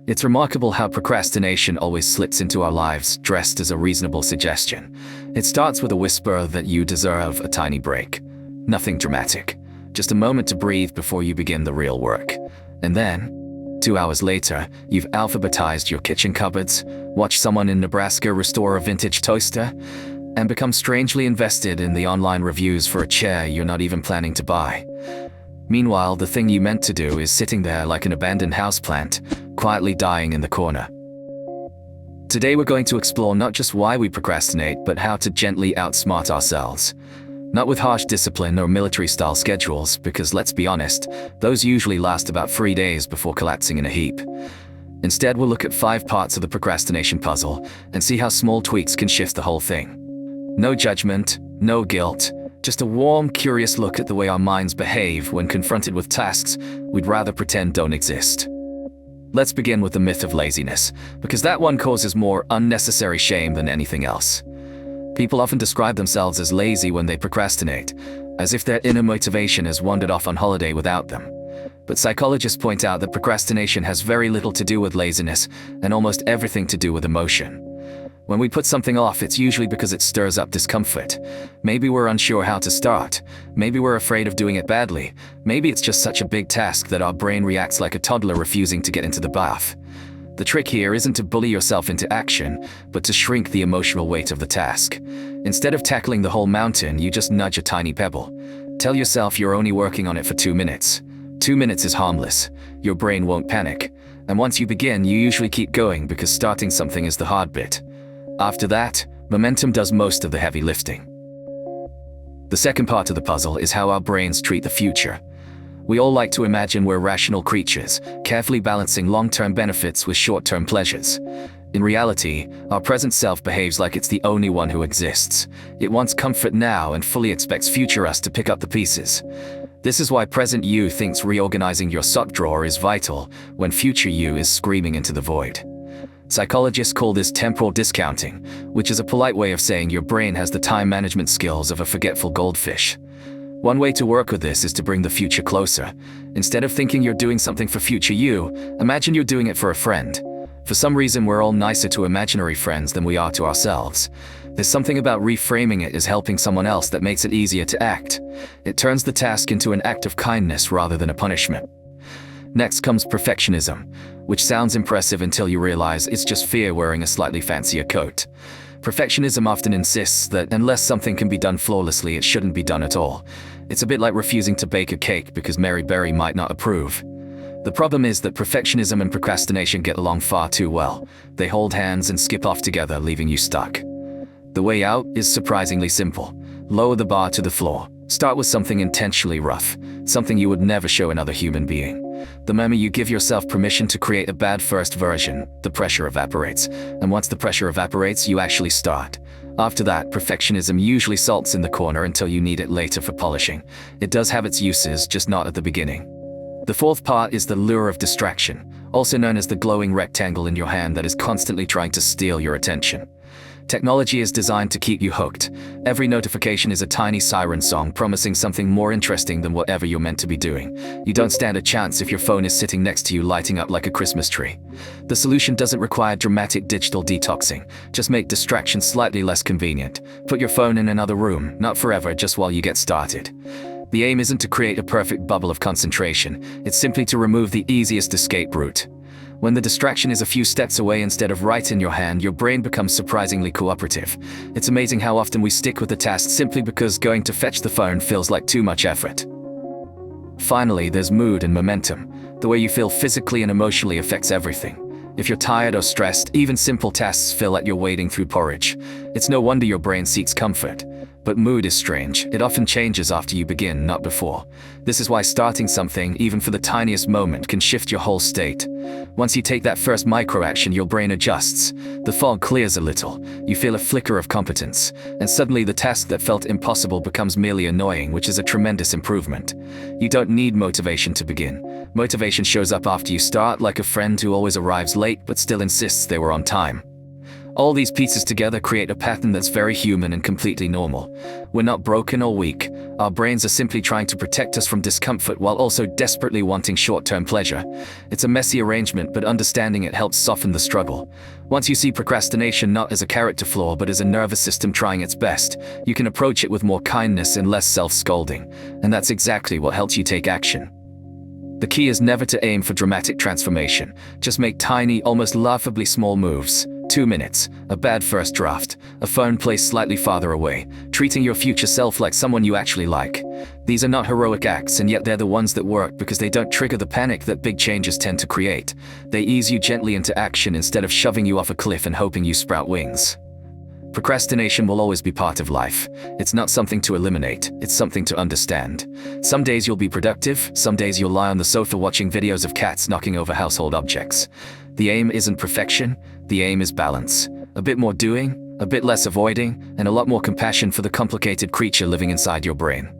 It's remarkable how procrastination always slips into our lives dressed as a reasonable suggestion. It starts with a whisper that you deserve a tiny break. Nothing dramatic, just a moment to breathe before you begin the real work. And then, 2 hours later, you've alphabetized your kitchen cupboards, watched someone in Nebraska restore a vintage toaster, and become strangely invested in the online reviews for a chair you're not even planning to buy. Meanwhile, the thing you meant to do is sitting there like an abandoned houseplant, quietly dying in the corner. Today we're going to explore not just why we procrastinate, but how to gently outsmart ourselves. Not with harsh discipline or military-style schedules, because let's be honest, those usually last about 3 days before collapsing in a heap. Instead, we'll look at 5 parts of the procrastination puzzle and see how small tweaks can shift the whole thing. No judgment, no guilt, just a warm, curious look at the way our minds behave when confronted with tasks we'd rather pretend don't exist. Let's begin with the myth of laziness, because that one causes more unnecessary shame than anything else. People often describe themselves as lazy when they procrastinate, as if their inner motivation has wandered off on holiday without them. But psychologists point out that procrastination has very little to do with laziness and almost everything to do with emotion. When we put something off, it's usually because it stirs up discomfort. Maybe we're unsure how to start. Maybe we're afraid of doing it badly. Maybe it's just such a big task that our brain reacts like a toddler refusing to get into the bath. The trick here isn't to bully yourself into action, but to shrink the emotional weight of the task. Instead of tackling the whole mountain, you just nudge a tiny pebble. Tell yourself you're only working on it for 2 minutes. 2 minutes is harmless. Your brain won't panic. And once you begin, you usually keep going because starting something is the hard bit. After that, momentum does most of the heavy lifting. The second part of the puzzle is how our brains treat the future. We all like to imagine we're rational creatures, carefully balancing long-term benefits with short-term pleasures. In reality, our present self behaves like it's the only one who exists. It wants comfort now and fully expects future us to pick up the pieces. This is why present you thinks reorganizing your sock drawer is vital, when future you is screaming into the void. Psychologists call this temporal discounting, which is a polite way of saying your brain has the time management skills of a forgetful goldfish. One way to work with this is to bring the future closer. Instead of thinking you're doing something for future you, imagine you're doing it for a friend. For some reason, we're all nicer to imaginary friends than we are to ourselves. There's something about reframing it as helping someone else that makes it easier to act. It turns the task into an act of kindness rather than a punishment. Next comes perfectionism, which sounds impressive until you realize it's just fear wearing a slightly fancier coat. Perfectionism often insists that unless something can be done flawlessly, it shouldn't be done at all. It's a bit like refusing to bake a cake because Mary Berry might not approve. The problem is that perfectionism and procrastination get along far too well. They hold hands and skip off together, leaving you stuck. The way out is surprisingly simple. Lower the bar to the floor. Start with something intentionally rough, something you would never show another human being. The moment you give yourself permission to create a bad first version, the pressure evaporates. And once the pressure evaporates, you actually start. After that, perfectionism usually salts in the corner until you need it later for polishing. It does have its uses, just not at the beginning. The fourth part is the lure of distraction, also known as the glowing rectangle in your hand that is constantly trying to steal your attention. Technology is designed to keep you hooked. Every notification is a tiny siren song promising something more interesting than whatever you're meant to be doing. You don't stand a chance if your phone is sitting next to you lighting up like a Christmas tree. The solution doesn't require dramatic digital detoxing. Just make distraction slightly less convenient. Put your phone in another room, not forever, just while you get started. The aim isn't to create a perfect bubble of concentration. It's simply to remove the easiest escape route. When the distraction is a few steps away instead of right in your hand, your brain becomes surprisingly cooperative. It's amazing how often we stick with the task simply because going to fetch the phone feels like too much effort. Finally, there's mood and momentum. The way you feel physically and emotionally affects everything. If you're tired or stressed, even simple tasks feel like you're wading through porridge. It's no wonder your brain seeks comfort. But mood is strange. It often changes after you begin, not before. This is why starting something, even for the tiniest moment, can shift your whole state. Once you take that first micro-action, your brain adjusts. The fog clears a little. You feel a flicker of competence. And suddenly the task that felt impossible becomes merely annoying, which is a tremendous improvement. You don't need motivation to begin. Motivation shows up after you start, like a friend who always arrives late but still insists they were on time. All these pieces together create a pattern that's very human and completely normal. We're not broken or weak. Our brains are simply trying to protect us from discomfort while also desperately wanting short-term pleasure. It's a messy arrangement, but understanding it helps soften the struggle. Once you see procrastination not as a character flaw but as a nervous system trying its best, you can approach it with more kindness and less self-scolding. And that's exactly what helps you take action. The key is never to aim for dramatic transformation. Just make tiny, almost laughably small moves. 2 minutes, a bad first draft, a phone placed slightly farther away, treating your future self like someone you actually like. These are not heroic acts, and yet they're the ones that work because they don't trigger the panic that big changes tend to create. They ease you gently into action instead of shoving you off a cliff and hoping you sprout wings. Procrastination will always be part of life. It's not something to eliminate, it's something to understand. Some days you'll be productive, some days you'll lie on the sofa watching videos of cats knocking over household objects. The aim isn't perfection, the aim is balance. A bit more doing, a bit less avoiding, and a lot more compassion for the complicated creature living inside your brain.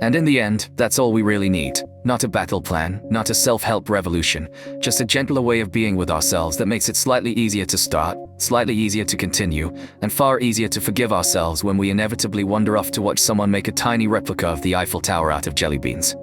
And in the end, that's all we really need. Not a battle plan, not a self-help revolution, just a gentler way of being with ourselves that makes it slightly easier to start, slightly easier to continue, and far easier to forgive ourselves when we inevitably wander off to watch someone make a tiny replica of the Eiffel Tower out of jelly beans.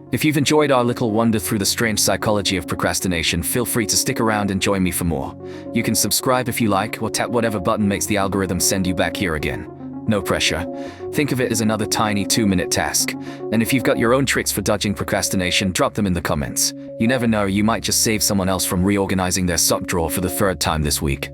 If you've enjoyed our little wander through the strange psychology of procrastination, feel free to stick around and join me for more. You can subscribe if you like, or tap whatever button makes the algorithm send you back here again. No pressure. Think of it as another tiny 2-minute task. And if you've got your own tricks for dodging procrastination, drop them in the comments. You never know, you might just save someone else from reorganizing their sock drawer for the 3rd time this week.